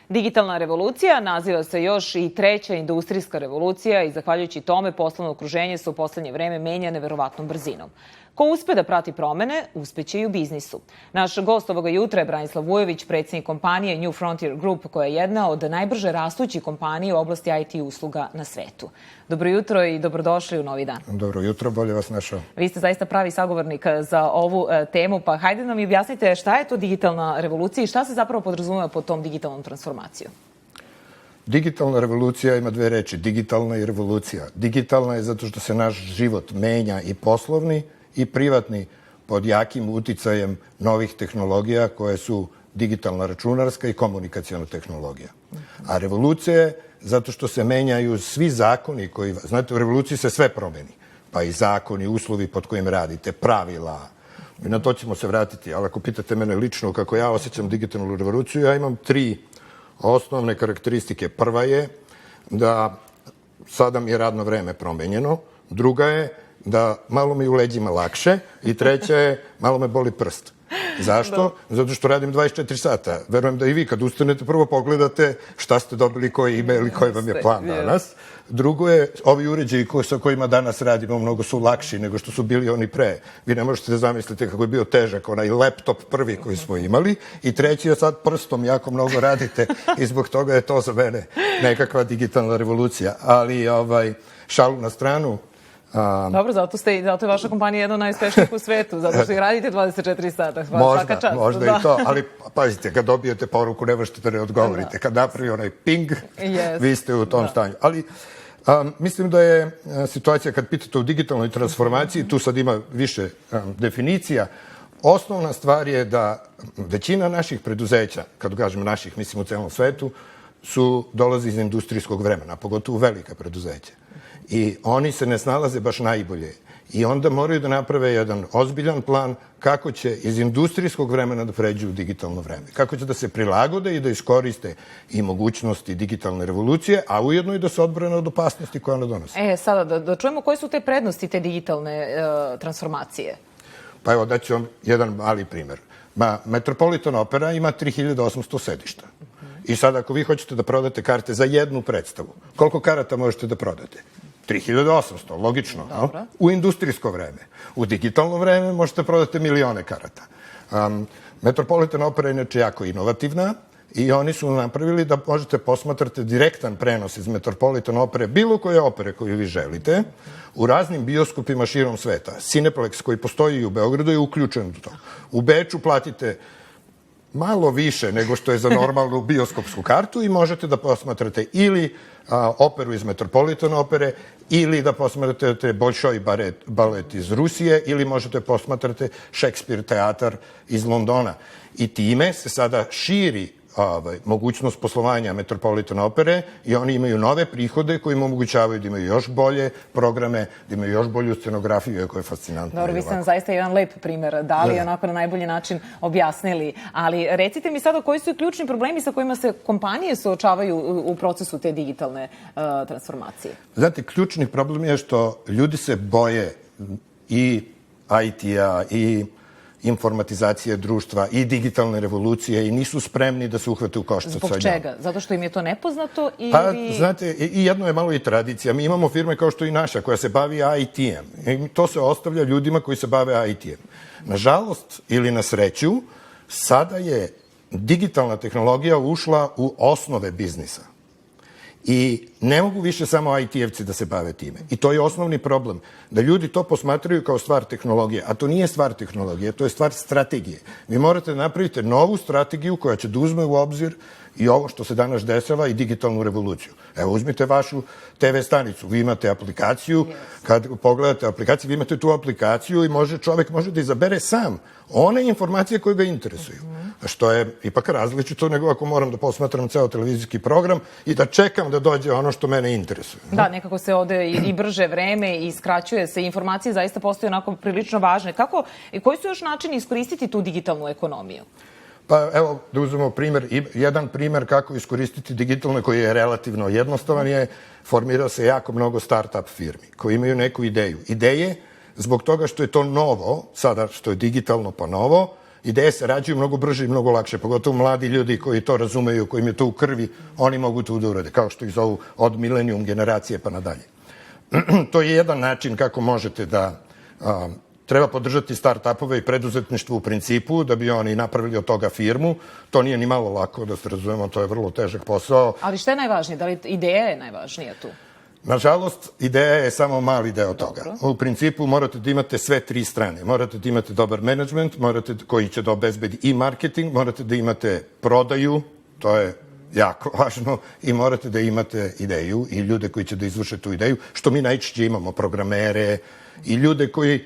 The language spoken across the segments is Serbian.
Digitalna revolucija naziva se još i treća industrijska revolucija i zahvaljujući tome poslovno okruženje se u poslednje vreme menja neverovatnom brzinom. Ko uspe da prati promene, uspeće i u biznisu. Naš gost ovoga jutra je Branislav Vujović, predsjednik kompanije New Frontier Group, koja je jedna od najbrže rastućih kompanija u oblasti IT usluga na svetu. Dobro jutro i dobrodošli u Novi dan. Dobro jutro, bolje vas našao. Vi ste zaista pravi sagovornik za ovu temu, pa hajde nam i objasnite šta je to digitalna revolucija i šta se zapravo podrazumeva pod tom digitalnom transformacijom. Digitalna revolucija ima dve reči, digitalna i revolucija. Digitalna je zato što se naš život menja i poslovni i privatni pod jakim uticajem novih tehnologija koje su digitalna računarska i komunikacijona tehnologija. A revolucija je zato što se menjaju svi zakoni koji... Znate, u revoluciji se sve promeni. Pa i zakoni, uslovi pod kojim radite, pravila. I na to ćemo se vratiti. Ali ako pitate mene lično kako ja osjećam digitalnu revoluciju, ja imam 3 osnovne karakteristike. Prva je da sada mi je radno vreme promenjeno. Druga je da malo mi u leđima lakše. I treća je malo me boli prst. Zašto? Zato što radim 24 sata. Verujem da i vi kad ustanete prvo pogledate šta ste dobili, koji email i koji vam je plan danas. Drugo je, ovi uređaji sa kojima danas radimo mnogo su lakši nego što su bili oni pre. Vi ne možete da zamislite kako je bio težak onaj laptop prvi koji smo imali. I treći je sad prstom jako mnogo radite i zbog toga je to za mene nekakva digitalna revolucija. Ali šalu na stranu. Dobro, zato je vaša kompanija jedna od najuspešnijih u svetu, zato što i radite 24 sata. Možda i to, ali pazite, kad dobijete poruku ne možete da ne odgovorite. Kad napravi onaj ping, vi ste u tom stanju. Ali mislim da je situacija, kad pitate o digitalnoj transformaciji, tu sad ima više definicija. Osnovna stvar je da većina naših preduzeća, kad kažem naših, mislim u celom svetu, dolazi iz industrijskog vremena, pogotovo velika preduzeća. I oni se ne snalaze baš najbolje. I onda moraju da naprave jedan ozbiljan plan kako će iz industrijskog vremena da pređu u digitalno vreme. Kako će da se prilagode i da iskoriste i mogućnosti digitalne revolucije, a ujedno i da se odbrane od opasnosti koje ona donosi. Sada da čujemo koje su te prednosti te digitalne transformacije. Pa evo, daću vam jedan mali primer. Metropolitan Opera ima 3800 sedišta. I sad ako vi hoćete da prodate karte za jednu predstavu, koliko karata možete da prodate? 3800, logično. U industrijsko vreme. U digitalno vreme možete prodati milione karata. Metropolitan Opera je inače jako inovativna i oni su napravili da možete posmatrati direktan prenos iz Metropolitan Opere, bilo koje opere koju vi želite, u raznim bioskopima širom sveta. Cineplex koji postoji i u Beogradu je uključen u to. U Beču platite malo više nego što je za normalnu bioskopsku kartu i možete da posmatrate ili operu iz Metropolitan Opere ili da posmatrate Bolšoj balet iz Rusije ili možete posmatrate Šekspir teatar iz Londona. I time se sada širi mogućnost poslovanja Metropolitan Opere i oni imaju nove prihode koji im omogućavaju da imaju još bolje programe, da imaju još bolju scenografiju, koja je fascinantna. Dobro, vi ste nam zaista jedan lep primer dali i onako na najbolji način objasnili. Ali recite mi sada koji su ključni problemi sa kojima se kompanije suočavaju u procesu te digitalne transformacije? Znate, ključni problem je što ljudi se boje i IT-a i informatizacije društva i digitalne revolucije i nisu spremni da se uhvate u koštac sa njom. Zbog čega? Zato što im je to nepoznato ili... Pa, znate, i jedno je malo i tradicija. Mi imamo firme kao što i naša koja se bavi IT-em. I to se ostavlja ljudima koji se bave IT-em. Nažalost, ili na sreću, sada je digitalna tehnologija ušla u osnove biznisa. I ne mogu više samo IT-evci da se bave time. I to je osnovni problem. Da ljudi to posmatraju kao stvar tehnologije. A to nije stvar tehnologije, to je stvar strategije. Vi morate da napravite novu strategiju koja će da uzme u obzir i ovo što se danas dešava i digitalnu revoluciju. Evo, uzmite vašu TV stanicu. Vi imate aplikaciju. Kad pogledate aplikaciju, vi imate tu aplikaciju i čovek može da izabere sam one informacije koje ga interesuju. Što je ipak različito nego ako moram da posmatram ceo televizijski program i da čekam da dođe ono što mene interesuje. Da, nekako se ode i brže vreme i skraćuje se. Informacije zaista postaju onako prilično važne. Koji su još načini iskoristiti tu digitalnu ekonomiju? Pa evo, da uzmemo primer, jedan primer kako iskoristiti digitalno koji je relativno jednostavan je, formira se jako mnogo start-up firmi koji imaju neku ideju. Ideje, zbog toga što je to novo, sada što je digitalno pa novo, ideje se rađaju mnogo brže i mnogo lakše, pogotovo mladi ljudi koji to razumeju, kojim je to u krvi, oni mogu to da urade, kao što ih zovu od millennium generacije pa nadalje. To je jedan način kako možete da treba podržati start-upove i preduzetništvo u principu da bi oni napravili od toga firmu. To nije ni malo lako, da se razumemo, to je vrlo težak posao. Ali šta je najvažnije? Da li ideja je najvažnija tu? Nažalost, ideja je samo mali deo toga. U principu morate da imate sve tri strane. Morate da imate dobar menadžment, koji će da obezbedi i marketing, morate da imate prodaju, to je jako važno, i morate da imate ideju i ljude koji će da izvrše tu ideju, što mi najčešće imamo, programere i ljude koji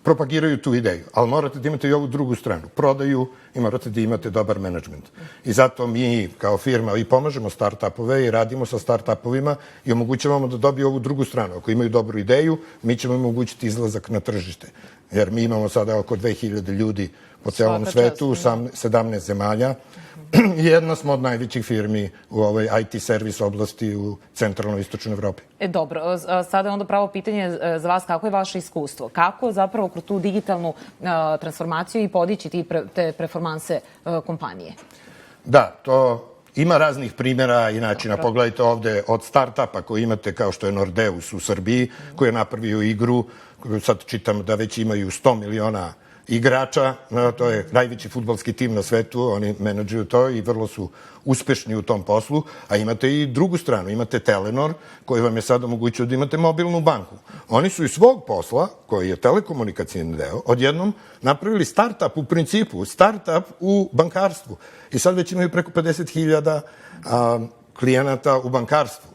propagiraju tu ideju, ali morate da imate i ovu drugu stranu, prodaju, i morate da imate dobar menadžment. I zato mi kao firma i pomažemo start-upove i radimo sa start-upovima i omogućavamo da dobiju ovu drugu stranu. Ako imaju dobru ideju, mi ćemo im omogućiti izlazak na tržište. Jer mi imamo sada oko 2000 ljudi po celom svetu, u 17 zemalja. Jedna smo od najvećih firmi u ovoj IT servis oblasti u centralnoj i istočnoj Evropi. Dobro, sada je onda pravo pitanje za vas, kako je vaše iskustvo? Kako zapravo kroz tu digitalnu transformaciju i podići te performanse kompanije? Da, to ima raznih primjera i načina. Pogledajte ovde od start-upa koji imate, kao što je Nordeus u Srbiji, koji je napravio igru, koju sad čitam da već imaju 100 miliona igrača, to je najveći fudbalski tim na svetu, oni menadžuju to i vrlo su uspešni u tom poslu, a imate i drugu stranu, imate Telenor, koji vam je sad omogućio da imate mobilnu banku. Oni su iz svog posla, koji je telekomunikacijni deo, odjednom napravili start-up u principu, start-up u bankarstvu. I sad već imaju preko 50.000 klijenata u bankarstvu.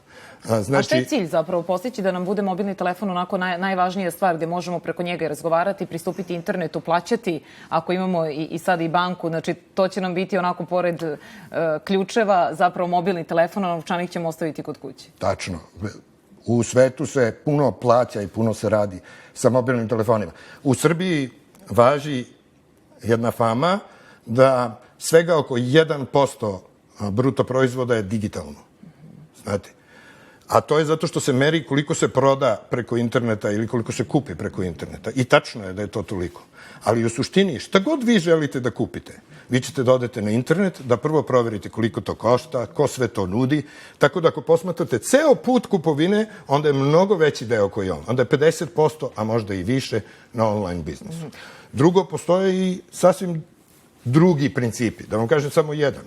A šta je cilj zapravo? Postići da nam bude mobilni telefon onako najvažnija stvar gde možemo preko njega razgovarati, pristupiti internetu, plaćati, ako imamo i sad i banku, znači to će nam biti onako pored ključeva, zapravo mobilni telefon, a novčanik ćemo ostaviti kod kuće. Tačno. U svetu se puno plaća i puno se radi sa mobilnim telefonima. U Srbiji važi jedna fama da svega oko 1% bruto proizvoda je digitalno. Znate? A to je zato što se meri koliko se proda preko interneta ili koliko se kupi preko interneta. I tačno je da je to toliko. Ali u suštini, šta god vi želite da kupite, vi ćete da odete na internet, da prvo proverite koliko to košta, ko sve to nudi. Tako da ako posmatrate ceo put kupovine, onda je mnogo veći deo koji je on. Onda je 50%, a možda i više, na online biznisu. Drugo, postoje i sasvim drugi principi. Da vam kažem samo jedan.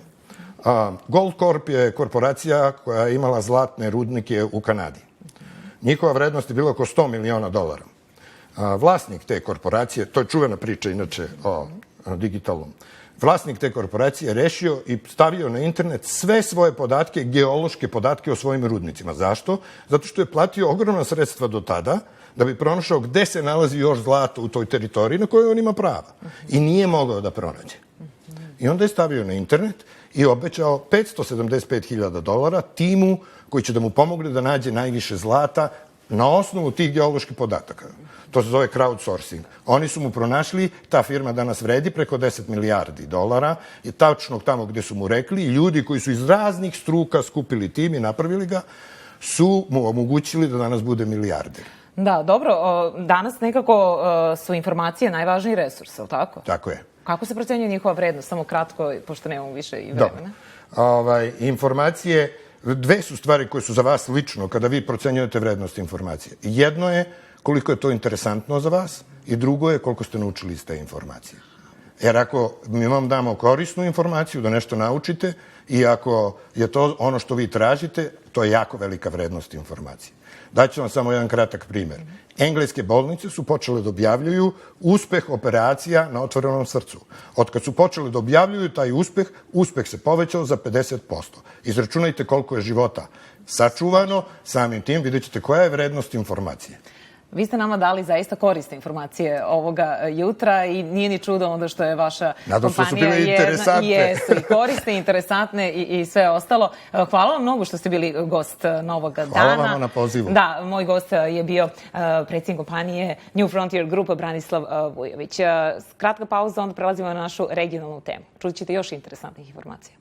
Goldcorp je korporacija koja je imala zlatne rudnike u Kanadi. Njihova vrednost je bila oko $100 miliona. Vlasnik te korporacije, to je čuvena priča inače o digitalnom, vlasnik te korporacije je rešio i stavio na internet sve svoje podatke, geološke podatke o svojim rudnicima. Zašto? Zato što je platio ogromna sredstva do tada da bi pronašao gde se nalazi još zlato u toj teritoriji na kojoj on ima prava. I nije mogao da pronađe. I onda je stavio na internet i obećao $575.000 timu koji će da mu pomogne da nađe najviše zlata na osnovu tih geoloških podataka. To se zove crowdsourcing. Oni su mu pronašli, ta firma danas vredi preko $10 milijardi i tačno tamo gde su mu rekli, ljudi koji su iz raznih struka skupili tim i napravili ga, su mu omogućili da danas bude milijarder. Da, dobro. Danas nekako su informacije najvažniji resurs, ali tako? Tako je. Kako se procenjuje njihova vrednost? Samo kratko, pošto nemamo više i vremena. Informacije, dve su stvari koje su za vas lično kada vi procenjujete vrednost informacije. Jedno je koliko je to interesantno za vas i drugo je koliko ste naučili iz te informacije. Jer ako mi vam damo korisnu informaciju da nešto naučite i ako je to ono što vi tražite, to je jako velika vrednost informacije. Daću vam samo jedan kratak primer. Engleske bolnice su počele da objavljuju uspeh operacija na otvorenom srcu. Od kad su počele da objavljuju taj uspeh se povećao za 50%. Izračunajte koliko je života sačuvano, samim tim vidjet ćete koja je vrednost informacije. Vi ste nama dali zaista korisne informacije ovoga jutra i nije ni čudo onda što je vaša kompanija jesu i korisne, interesantne i sve ostalo. Hvala vam mnogo što ste bili gost novog dana. Hvala vam na pozivu. Da, moj gost je bio predsjednik kompanije New Frontier Group Branislav Vujović. Kratka pauza, onda prelazimo na našu regionalnu temu. Čut ćete još interesantnih informacija.